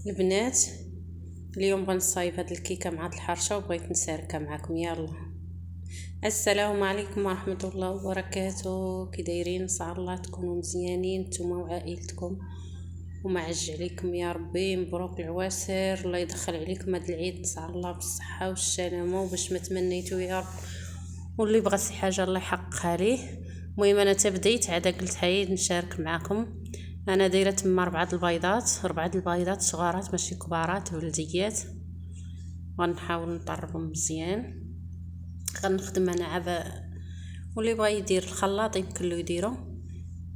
البنات، اليوم غنصايب هاد الكيكه مع هاد الحرشه وبغيت نشاركها معكم. يلا، السلام عليكم ورحمه الله وبركاته. كي دايرين؟ ان شاء الله تكونوا مزيانين نتوما وعائلتكم ومعج عليكم يا ربي. مبروك العواشر، الله يدخل عليكم هاد العيد ان شاء الله بالصحه والسلامه وباش ما تمنيتو يا رب، واللي بغى شي حاجه الله يحققها ليه. المهم انا تبديت عاد قلت هاي نشارك معكم. انا دايره تما ربعه البيضات صغارات ماشي كبارات، بلديات. غنحاول نطربهم مزيان. غنخدم انا واللي بغى يدير الخلاط يمكن له يديرو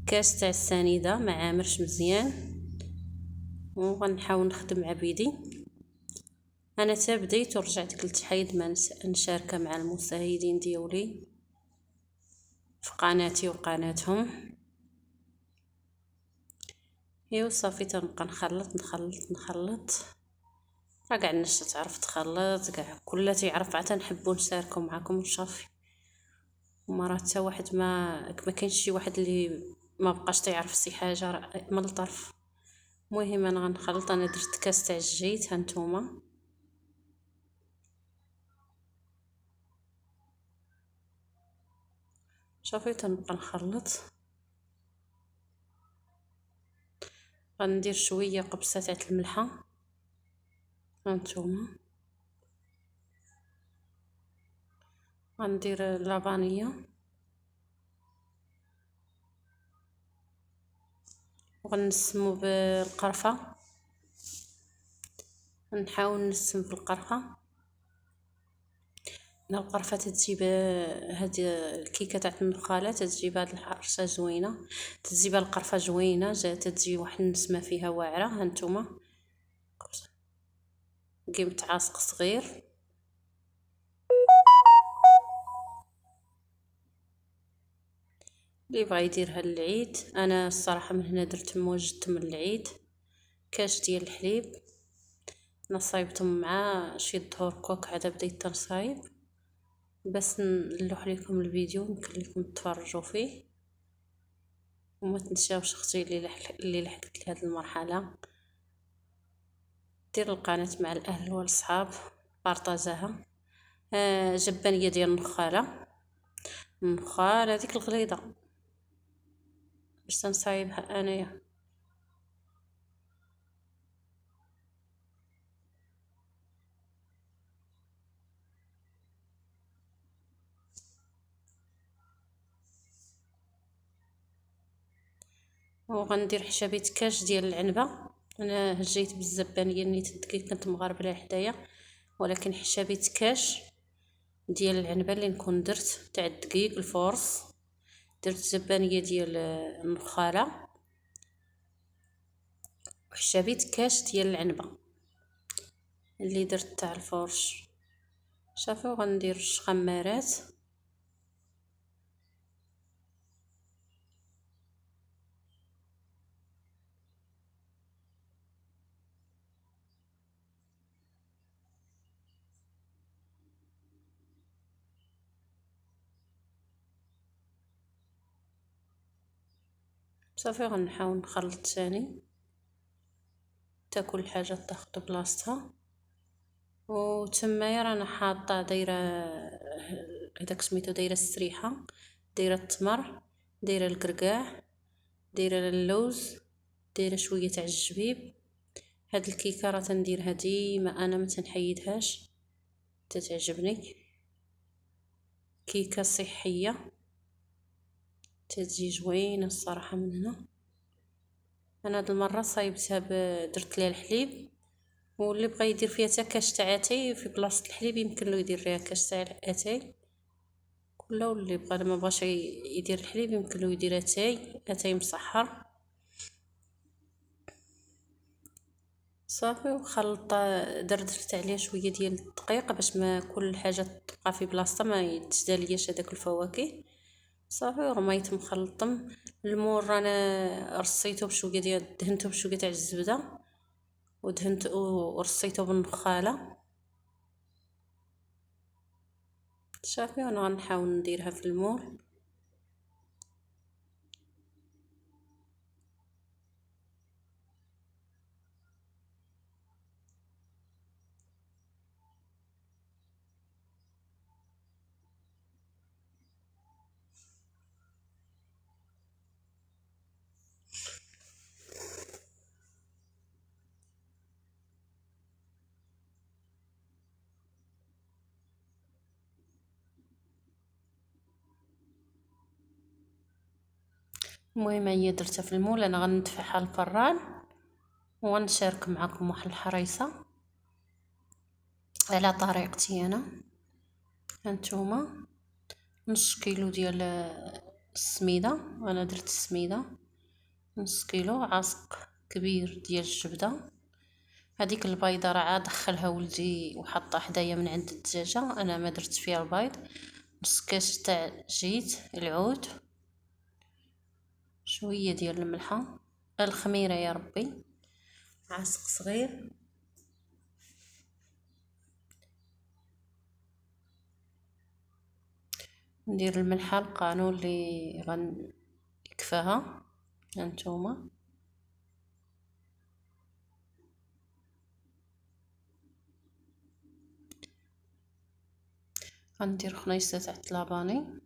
كاس تاع السنيده مع عامرش مزيان، وغنحاول نخدم عبيدي. انا تبديت ورجعت قلت حيد ما نشاركها مع المشاهدين ديولي في قناتي وقناتهم. ايوا صافي تنبقى نخلط. راه كاع الناس تعرف تخلط، كاع كلها تيعرف، عاد تنحبوا نشاركوا معكم وصافي. ومرات حتى واحد ما كاينش شي واحد اللي ما بقاش تعرف شي حاجه من الطرف. المهم انا غنخلط. انا درت كاس تاع الجيت، هانتوما صافي تنبقى نخلط. غندير شويه قبصه تاع الملحه، هانتوما غندير لافانيه، وغنسمو بالقرفه. نحاول نسم بالقرفه. القرفه تجيب هاد الكيكه تاع النخاله، تجيب هاد الحرشه زوينه، تجيب القرفه زوينه، تجي واحد النسمه فيها واعره. هانتوما قيمت عاسق صغير. اللي بغى يديرها للعيد، انا الصراحه من هنا درت وجدت من العيد كاش ديال الحليب، نصايبتهم مع شي دهور كوك. عاد بديت تنصايب بس نلوح لكم الفيديو يمكن لكم تفرجوا فيه. وما تنساوش اختي اللي لحقت لهاد المرحله دير القناه مع الاهل والصحاب، بارطاجاها. جبانيه ديال النخاله هذيك الغليظه باش تنصايبها انايا. وغندير حشابيه كاش ديال العنبه. انا هجيت بالزبانيه نيت الدقيق، كنت مغربله حدايا، ولكن حشابيه كاش ديال العنبه اللي نكون درت تاع الدقيق الفورص. درت زبانيه ديال النخاله وحشابيه كاش ديال العنبه اللي درت تاع الفورش. صافي وغندير خمارات. صافي غنحاول نخلط ثاني حتى كل حاجه تاخد بلاصتها. وتمايا رانا حاطه دايره هذاك سميتو، دايره السريحه، دايره التمر، دايره الكركاع، دايره اللوز، دايره شويه تاع الجبيب. هاد الكيكه راه تنديرها ديما، انا ما تنحيدهاش، تتعجبني. كيكه صحيه تتجي زوينه الصراحه من هنا. انا هاد المره صايبتها درت ليها الحليب، واللي بغى يدير فيها حتى كاش تاع اتاي في بلاصه الحليب يمكن له يدير فيها كاش تاع اتاي كله. واللي بغى ما بغاش يدير الحليب يمكن له يدير اتاي مسحر. صافي وخلط. درت عليها شويه ديال الدقيق باش ما كل حاجه تبقى في بلاصتها، ما يتجدالياش هذاك الفواكه. صافي ورميت مخلطم. المور انا رصيته بشويه ديال، دهنته بشويه تاع الزبده ودهنت ورصيته بالنخاله. صافي وانا غنحاول نديرها في المول. المهم هي درتها في المول. انا غنتفعها الفران وغنشارك معكم واحد الحريصه على طريقتي انا. هانتوما نص كيلو ديال السميده، انا درت السميده نص كيلو. عاسق كبير ديال الجبده. هذيك البيضه راه دخلها ولدي وحطها حدايا من عند الدجاجه، انا ما درت فيها البيض. نص كاس تاع زيت العود، شويه ديال الملحه، الخميره يا ربي، عاسق صغير، ندير الملحه القانون اللي يكفاها. هانتوما غندير خنيصه تاع لاباني،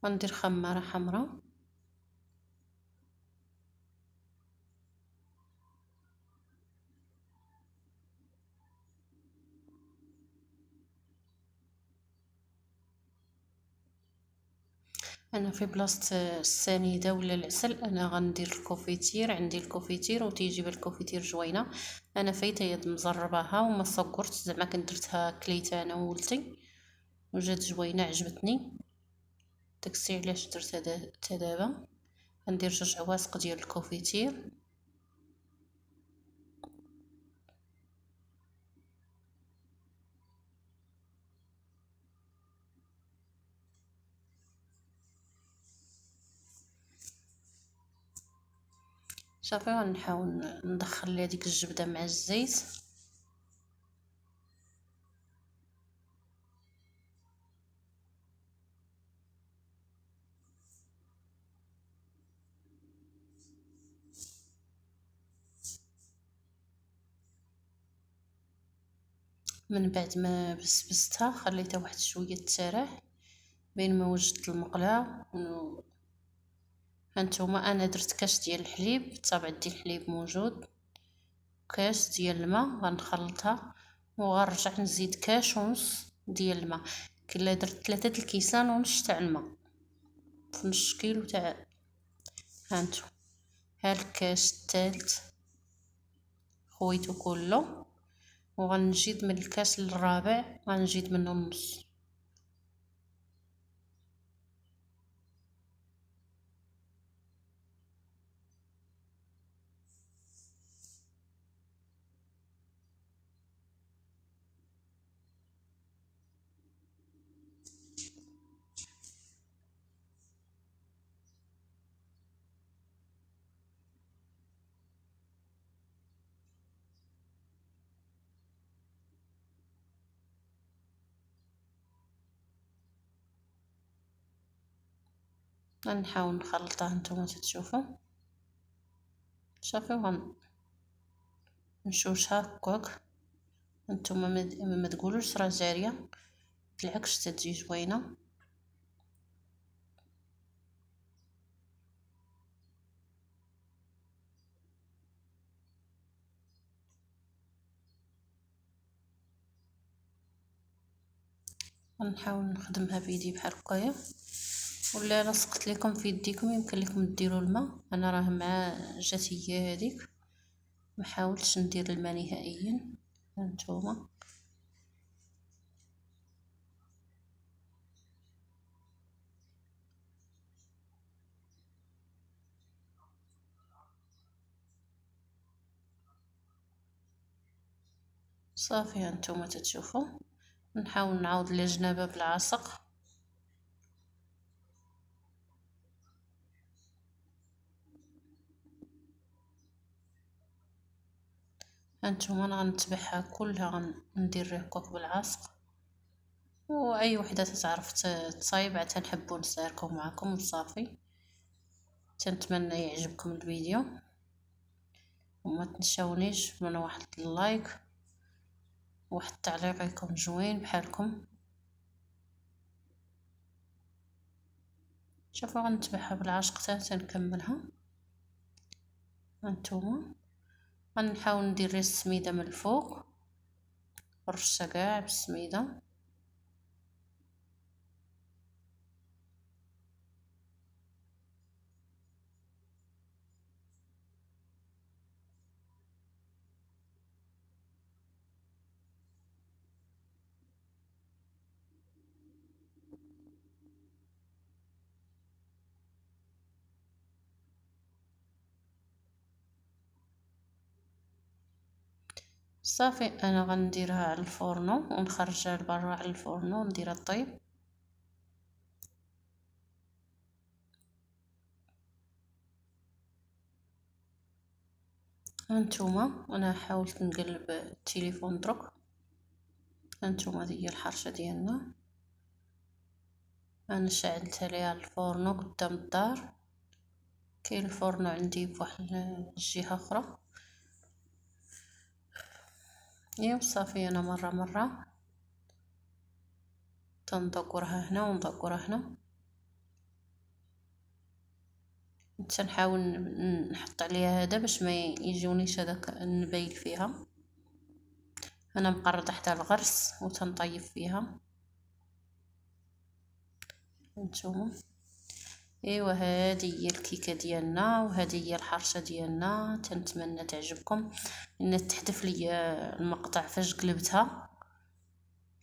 غندير خماره حمراء، انا في بلاصه السنيده ولا العسل انا غندير الكوفيتير. عندي الكوفيتير وتيجي بالكوفيتير جوينه. انا فايته يد مزرباها وما صقرت، زعما كنت درتها كليت انا وولتي وجات جوينه عجبتني، داكشي علاش درتها حتى دابا. غندير 2 عواسق ديال الكوفيتير. صافي غنحاول ندخل هذيك الجبده مع الزيت. من بعد ما بسبستها خليتها واحد شويه تسرح بين ما وجدت المقله. هانتوما انا درت كاس ديال الحليب، بالطبع ديال الحليب موجود، كاس ديال الماء غنخلطها وغنرجع نزيد كاس ونص ديال الماء. كلا درت 3 الكيسان ونص تاع الماء في نص كيلو تاع. هانتو ها الكاس الثالث خويته كله، وغنزيد من الكاس الرابع غنزيد منه النص. غنحاول نخلطها نتوما تشوفوا. صافي نشوشها هكاك. نتوما ما تقولوش راه جاريه، بالعكس تجي زوينه. غنحاول نخدمها بيدي بحال هكايا، ولا لصقت لكم في يديكم يمكن لكم ديروا الماء. انا راه مع جات هي هذيك ما حاولتش ندير الماء نهائيا. هانتوما صافي. هانتوما تتشوفوا نحاول نعاود الجنابه بالعصق. هانتوما غنتبعها كلها غندير هكاك بالعصق، واي وحده تتعرف تصايب عاد تنحبوا نشاركو معكم وصافي. تنتمنى يعجبكم الفيديو، وما تنساونيش من واحد اللايك واحد التعليق يكون زوين بحالكم. شوفوا غنتبعها بالعشق حتى نكملها. هانتوما غنحاول ندير السميده من الفوق، رشه كاع بالسميده. صافي انا غنديرها على الفرن ونخرجها لبرا على الفرن ونديرها طيب. هانتوما انا حاولت نقلب التليفون درك. هانتوما هذه هي الحرشه ديالنا. انا شعلت عليها الفرن قدام الدار، كاين الفرن عندي بواحد الجهه اخرى. ايوا صافي انا مره تندقرها هنا وندقرها هنا. تنحاول نحط عليها هذا باش ما يجونيش هذاك النبيل فيها. انا مقرده حتى الغرس وتنطيب فيها. هانتوما ايوا هذه هي الكيكه ديالنا وهذه هي الحرشه ديالنا. تنتمنى تعجبكم. ان تحذف لي المقطع فاش قلبتها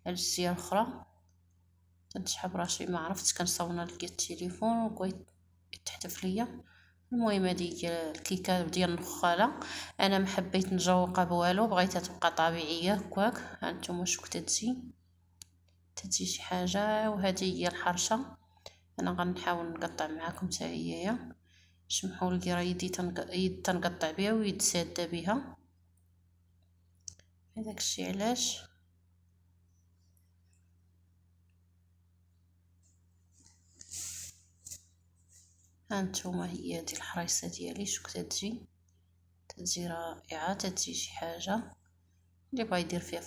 على الجهه الاخرى. تنسحب راسي ما عرفتش كنصون لقيت التليفون وبغيت تحذف ليا. المهم هذه هي الكيكه ديال النخاله. انا ما حبيت نجوقها بوالو، بغيتها تبقى طبيعيه هكاك. هانتوما شوف تتجي شي حاجه. وهذه هي الحرشه. انا غنحاول نقطع معكم حتى هي. سمحوا لي راه يدي تنقطع بها ويد ساده بها. هذاك الشيء علاش. هانتوما هي هذه الحريصه ديالي شوف تتجي رائعه. تتجي شي حاجه اللي بغا يدير فيها